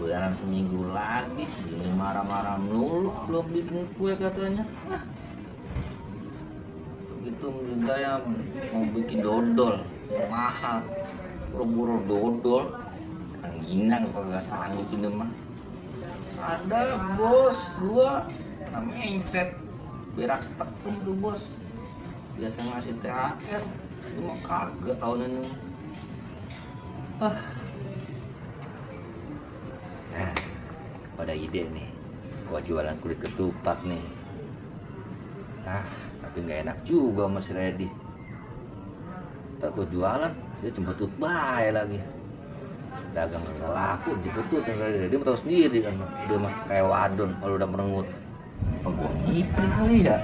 Lebaran seminggu lagi, ini marah-marah melulu, belum bikin kue katanya. Begitu minta yang mau bikin dodol yang mahal, buru-buru dodol, angginan kagak sanggup ini mah. Ada bos, dua, namanya encret, berak setekem tuh bos. Biasa ngasih THR, ini mah kagak tahun ini. Ah. Nah, pada ide nih, gua jualan kulit ketupat nih. Tapi nggak enak juga sama si Reddy. Tak gua jualan, dia cuma tutut bae lagi. Dagang nggak laku, dipetut dia tahu sendiri kan, dia mah kayak wadon kalau udah merengut. Apa gua ngipin kali ya?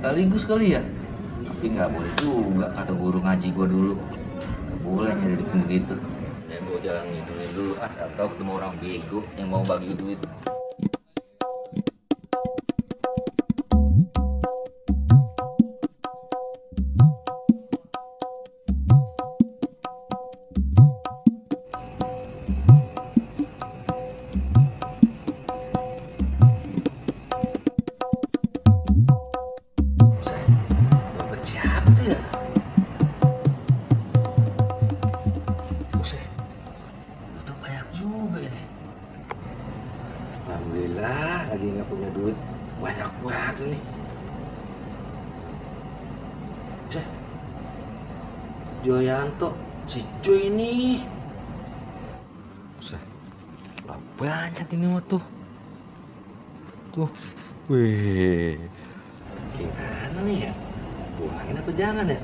Sekaligus kali ya? Tapi nggak boleh juga, kata guru ngaji gua dulu. Nggak boleh jadi begitu. Dan gua jalan ngitungin dulu, atau ketemu orang bego yang mau bagi duit. Alhamdulillah lagi nggak punya duit banyak banget nih. Joyanto, si Joy ini. Banyak ini mah tuh. Wih. Gimana nih ya? Buangin apa jangan ya?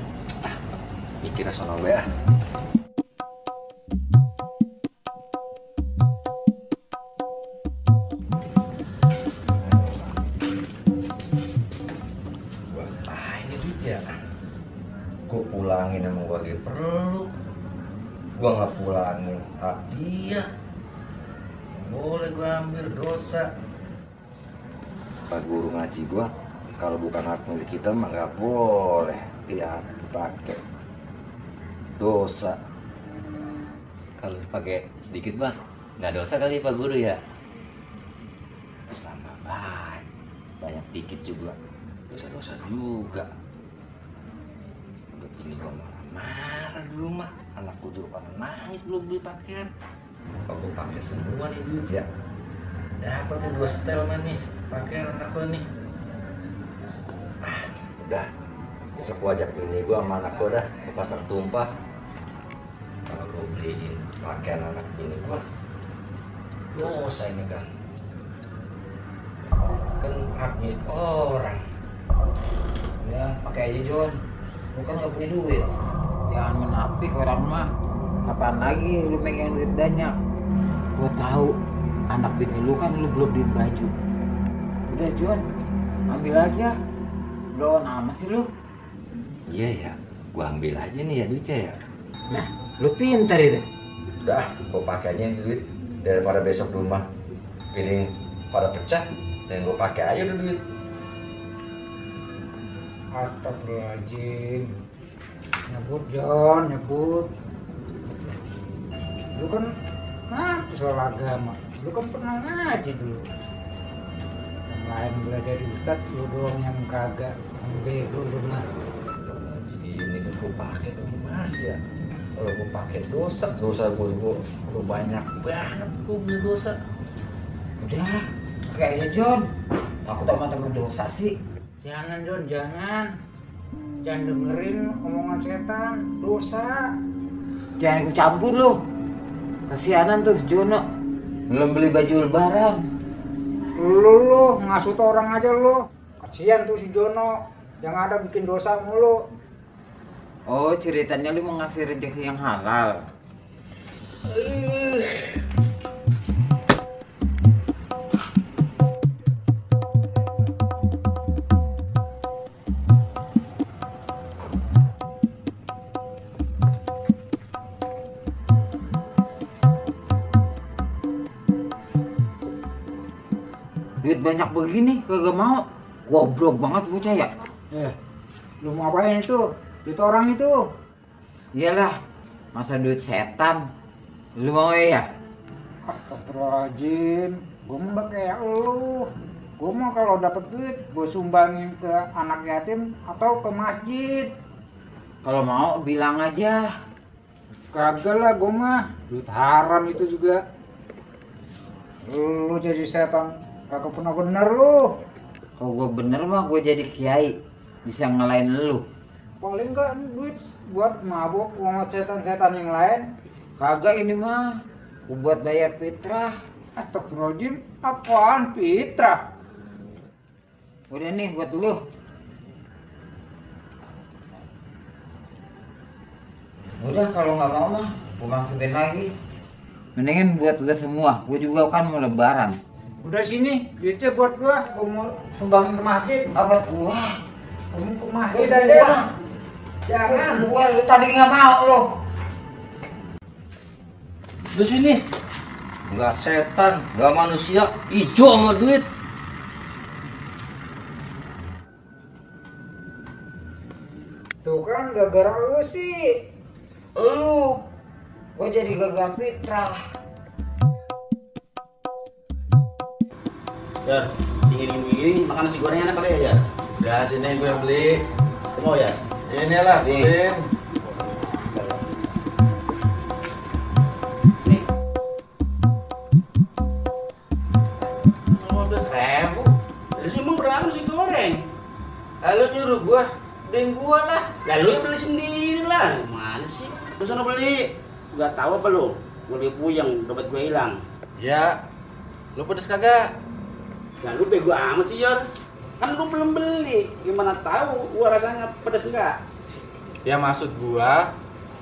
Mikirnya sono be ah. Gue pulangin emang gue lagi perlu. Gue nggak pulangin hak dia. Boleh gue ambil dosa. Pak guru ngaji gue, kalau bukan hak milik kita mah nggak boleh dipakai. Dosa. Kalau dipakai sedikit bang, nggak dosa kali Pak Guru ya? Selama banyak dikit juga, dosa-dosa juga. Ini gua marah-marah di rumah, anakku juga pada nangis belum beli pakaian. Aku pakai semua nih duit ya. Dapat nih 2 setel man nih pakaian anakku nih. Udah, besok gua ajak ini gua sama anakku dah ke pasar tumpah. Kalau gua beliin pakaian anak ini gua, dosa ini kan hak milik orang. Ya pakai aja John. Lu kan gak punya duit. Jangan menapik orang mah. Kapan lagi lu megang duit banyak? Gua tahu anak bini lu kan lu belum beliin baju. Udah John, ambil aja. Belum amat sih lu. Iya ya, gua ambil aja nih ya duitnya ya. Nah, lu pintar itu. Udah, gua pakai aja duit daripada besok rumah piring pada pecah, dan gua pakai aja tuh duit. Astagfirullahaladzim. Nyebut John, nyebut. Lu kan ngerti soal agama. Lu kan pernah ngaji dulu. Yang lain belajar dari Ustadz, lu doang yang kagak. Yang bego lu mah. Ini tuh gua pakai tuh mas ya. Kalau gua pakai dosa gua banyak banget gua beli dosa. Udah, pakai aja John. Takut sama temen dosa sih. Jangan John, jangan dengerin omongan setan, dosa. Jangan ikut campur lu. Kasihanan tuh si Jono, belum beli baju lebaran. Lu ngasut orang aja lu. Kasihan tuh si Jono, yang ada bikin dosa mulu. Oh, ceritanya lu mau ngasih rezeki yang halal. Duit banyak begini kagak mau. Goblok banget bocah ya. Lu mau ngapain itu? Duit orang itu. Iyalah, masa duit setan. Lu mau ya? Astagfirullahaladzim, gue mah kayak lu. Gue mah kalau dapet duit, gue sumbangin ke anak yatim atau ke masjid. Kalau mau bilang aja. Kagak lah gue mah, duit haram itu juga. Lu jadi setan, kagak pernah bener lu. Kalau gue bener mah gue jadi kiai, bisa ngelain lu. Paling enggak duit buat mabok sama setan-setan yang lain. Kagak ini mah, gue buat bayar fitrah. Astagfirullahaladzim, apaan fitrah? Udah nih buat dulu. Udah kalau nggak mau mah, gue masukin lagi. Mendingan buat gue semua, gue juga kan mau lebaran. Udah sini, duitnya buat gue mau sumbangin ke masjid. Apa gua? Kamu ke masjid aja. Jangan, gua lu tadi nggak mau lo. Udah sini. Nggak setan, nggak manusia, ijo sama duit. Tuh kan gara-gara lu sih. Lu, gua jadi gagal fitrah. Ya, dingin-dingin makan nasi goreng enak kali ya, Jar? Ya sini gue beli. Mau ya? Ini lah, Nih. beliin. Nih, 15.000. dari sini mau berapa nasi goreng? Lalu nyuruh gua, beliin gua lah. Lalu ya beli sendiri lah. Mana sih? Lu sana beli. Gak tahu apa lu? Gue puyeng, dompet gue hilang. Ya, lu pedes kagak? Lalu bego amat sih, Jar. Kan lu belum beli. Gimana tahu gua rasanya pedes enggak? Ya maksud gua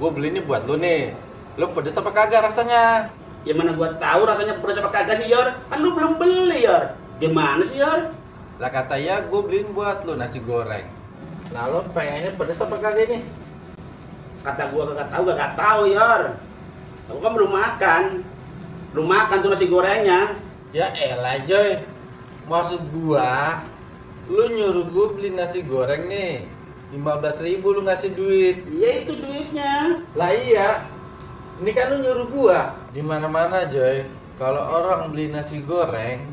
beli ini buat lu nih. Lu pedes apa kagak rasanya? Ya mana gua tahu rasanya pedes apa kagak sih, Jar? Kan lu belum beli, Jar. Gimana sih, Jar? Lah kata ya gua beliin buat lu nasi goreng. Nah lu pengennya pedes apa kagak nih? Kata gua kagak tahu, Jar. Aku kan belum makan. Belum makan tuh nasi gorengnya. Ya elah Joy. Maksud gua lu nyuruh gua beli nasi goreng nih. 15.000 lu ngasih duit. Iya itu duitnya. Lah iya. Ini kan lu nyuruh gua. Di mana-mana, Joy. Kalau orang beli nasi goreng,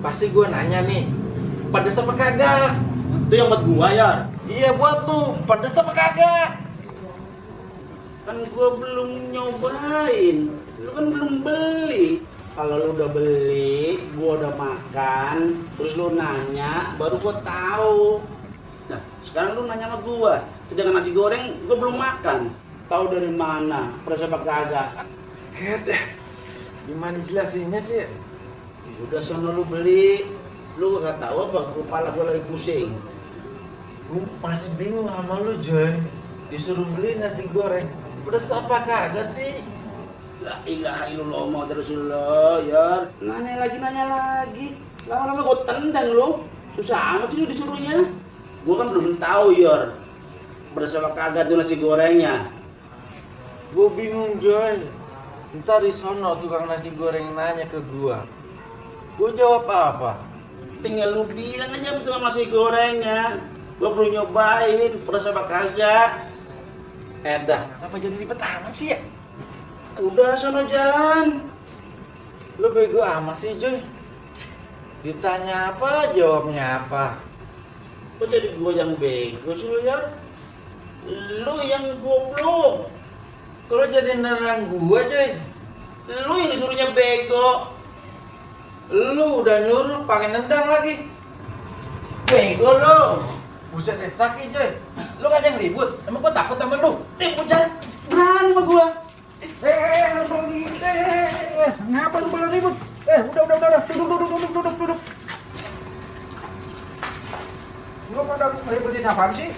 pasti gua nanya nih, pedes apa kagak? Itu yang buat gua, Jar. Iya buat lu, pedes apa kagak? Kan gua belum nyobain. Lu kan belum beli. Kalau lu udah beli, gua udah makan, terus lu nanya, baru gua tahu. Nah, sekarang lu nanya sama gua, sedangkan nasi goreng gua belum makan. Tahu dari mana? Pedes apa kagak? Gimana jelasinnya sih? Udah sono lu beli. Lu gak tahu apa? Kepala gua lagi pusing. Gue masih bingung sama lu, Joy. Disuruh beli nasi goreng, pedes apa kagak sih? La ilaha illallah Muhammad Rasulullah, ya. Nanya lagi. Lama-lama gua tendang lu. Susah amat sih lu disuruhnya. Gua kan belum tahu, Yor. Pedes apa kagak tuh nasi gorengnya. Gue bingung, Joy. Ntar di sono tukang nasi goreng nanya ke gua. Gue jawab apa? Tinggal lu bilang aja tukang nasi gorengnya. Gua perlu nyobain pedes apa kagak. Dah, kenapa jadi ribet amat sih ya? Udah sono jalan. Lu bego amat sih, Joy. Ditanya apa, jawabnya apa? Kok jadi gua yang bego sih lu, Yor? Lu yang goblok. Kalau jadi nerang gua, Joy. Lu yang disuruhnya bego. Lu udah nyuruh pakai nendang lagi. Bego lu. Buset deh, sakit, Joy. Lu kan yang ribut. Emang gua takut sama lu? Jangan berani sama gua. Ngapa lu malah ribut? Udah. Duduk. Lu pada ributin apaan sih?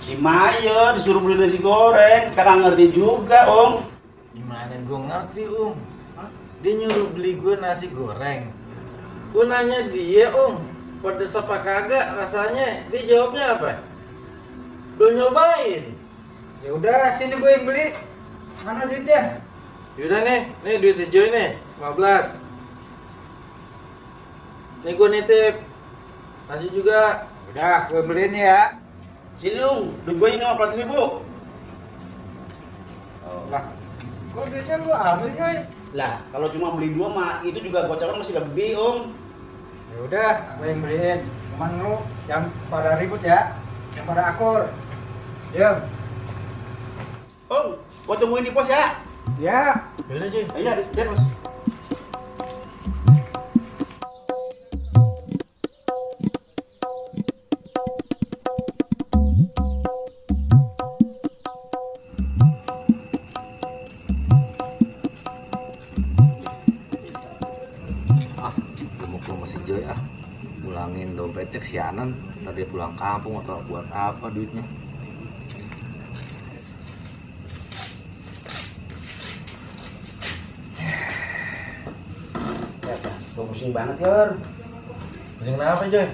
Si Maya disuruh beli nasi goreng, kagak ngerti juga, Om. Gimana gua ngerti, Dia nyuruh beli gua nasi goreng. Gua nanya dia, pedes apa kagak rasanya? Dia jawabnya apa? Belum nyobain. Ya udah, sini gue yang beli. Mana duitnya? Yaudah nih duit si Joy nih, 15. Nih gua nitip. Nasi juga. Udah, gue beliin ya. Sini, Om, duit gua ini 15.000. Lah, kok duitnya lu ambil, Coy? Lah, kalau cuma beli 2 mah itu juga gocoran masih lebih, Om. Ya udah, aku yang beliin. Cuman lu yang pada ribut ya, yang pada akur. Ya. Om, gua tungguin di pos ya. Ya. Yaudah cuy. Ayo, di pos. Masih Joy pulangin dompetnya kesianan, tadi pulang kampung atau buat apa duitnya. Ya, gua pusing banget, Yor. Pusing kenapa Joy?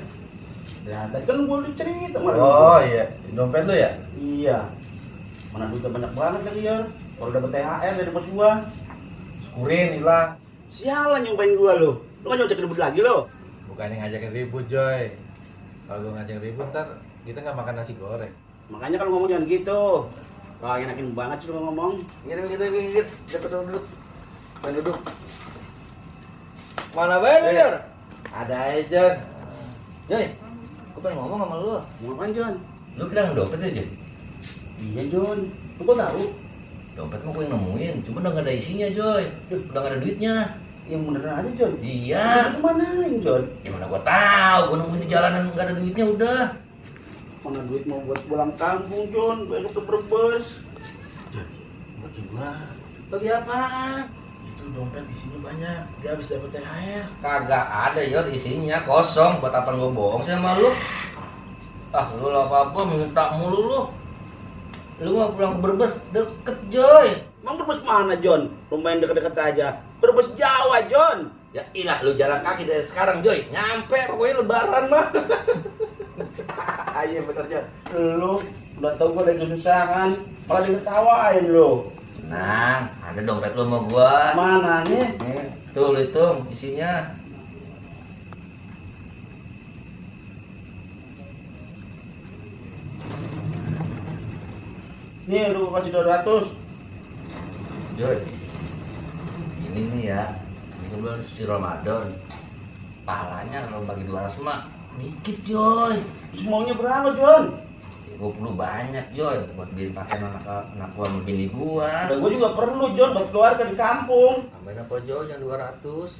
Lah, tadi kan gua udah cerita sama lu. Oh iya, dompet lu ya? Iya. Mana duitnya banyak banget lagi, Yor. Kalau dapet THR dari bos gua. Syukurin hilang. Sialan nyumpain gua lu. Lu kan nyocek ribut lagi lo. Bukannya ngajakin ribut Joy. Kalau lu ngajakin ribut ntar kita nggak makan nasi goreng. Makanya kalau ngomong jangan gitu. Wah, enakin banget sih lu ngomong. Ngit, dapat duduk. Main duduk. Mana banyak, Yor? Ada aja John. Joy, aku pengen ngomong sama lu. Mau ngapain, Jon? Lu bilang dompet aja. Iya, Jon. Lu kok tahu? Dompet mah gue yang nemuin, cuma udah gak ada isinya, Joy. Udah gak ada duitnya. Yang beneran aja, Jon. Iya. Lu kemanain, Jon? Gimana gua tahu, gua nungguin di jalanan gak ada duitnya udah. Mana duit mau buat pulang kampung, Jon? Besok ke Brebes. Bagi gua. Bagi apaan? Itu dompet isinya banyak. Dia habis dapet THR. Kagak ada, Yor, isinya kosong. Buat apa gua bohong sih sama lu? Ah, lu apa-apa minta mulu lu. Lu mau pulang ke Brebes, deket, Joy. Emang Brebes mana, Jon? Lumayan deket-deket aja. Brebes Jawa, Jon. Ya ilah, lu jalan kaki dari sekarang, Joy. Nyampe pokoknya lebaran mah. Iya bener, Jon. Lu udah tau gua lagi kesusahan, malah diketawain lu. Tenang, ada dompet lu sama gua. Mana nih? Nih, tuh lu hitung isinya. Nih, lu kasih 200. Joy, ini nih ya, ini kan bulan suci Ramadan. Pahalanya kalau bagi 200 mah dikit, Joy. Semuanya berapa, Jon? 50 banyak, Joy, buat beliin pakaian anak gua sama bini gua. Dan gua juga perlu, Jon, buat keluarga di kampung. Tambahin apa, Joy, yang 200?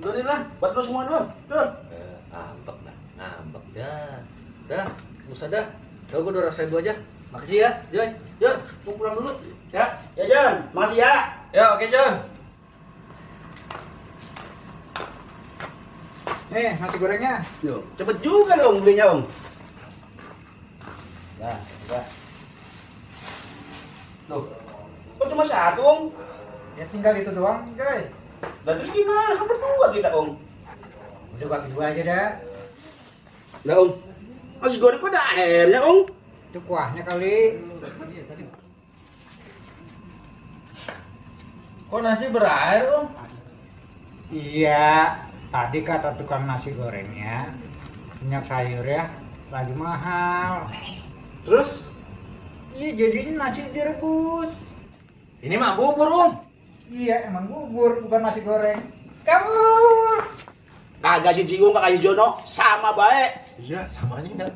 Udah nih lah, buat lu semua dulu. Tuh. Ngambek dah, ngambek dah. Dah, usah dah. Udah gua 200.000 aja. Makasih ya, Joy. Joy, gua pulang dulu. Ya. Ya, Jon. Makasih ya. Ya oke John. Nih, nasi gorengnya. Yo, cepet juga dong belinya, Om. Nah, udah. Loh, kok cuma satu, Om? Ya tinggal itu doang, Joy. Lah terus gimana? Kan berdua kita, Om. Udah bagi 2 aja dah. Lah, Om. Nasi goreng kok ada airnya, Om? Itu kuahnya kali. Kok nasi berair Om? Iya, tadi kata tukang nasi gorengnya minyak sayur ya lagi mahal. Terus? Iya, jadinya nasi direbus. Ini mah bubur Om. Iya, emang bubur bukan nasi goreng. Kabur. Kagak si Jinggung, kagak si Jono, sama baik. Iya sama aja kan.